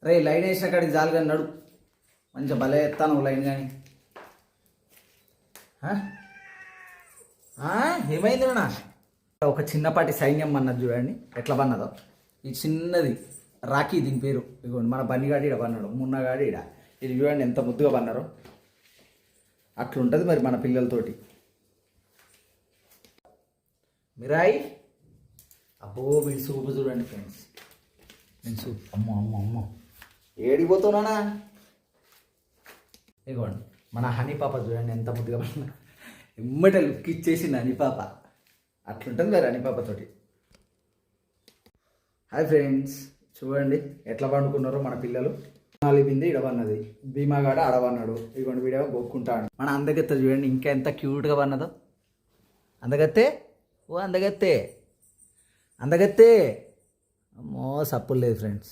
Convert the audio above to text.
రే line వేసిన కాడికి జాలు కానీ నడు మంచిగా భలే ఎత్తాను లైన్ కానీ ఏమైంది నా ఒక చిన్నపాటి సైన్యం అన్నది చూడండి ఎట్లా పన్నదో ఈ చిన్నది రాఖీ దీని పేరు ఇదిగోండి మన బన్నిగాడి ఇడ పన్నాడు మున్నగాడి ఇడ ఇది చూడండి ఎంత ముద్దుగా పన్నారో అట్లుంటుంది మరి మన పిల్లలతోటి మిరాయి అబ్బో వీడి సూపు చూడండి ఫ్రెండ్స్ నేను సూప్ అమ్మో అమ్మో అమ్మో ఏడిపోతున్నానా ఇదిగోండి మన హనీ పాప చూడండి ఎంత ముద్దుగా పన్నా ఎమ్మట లుక్ ఇచ్చేసింది హనీ పాప అట్లుంటుంది మరి హనీ పాపతోటి హాయ్ ఫ్రెండ్స్ చూడండి ఎట్లా పండుకున్నారో మన పిల్లలు నాలిపింది ఇడవన్నది భీమాగాడ అడవన్నాడు ఇదిగోండి వీడియో గొక్కుంటాడు మన అందగత్తే చూడండి ఇంకా ఎంత క్యూట్గా పన్నదో అందగత్తే ఓ అందగత్తే అందగత్తే అమ్మో సప్పులు లేదు ఫ్రెండ్స్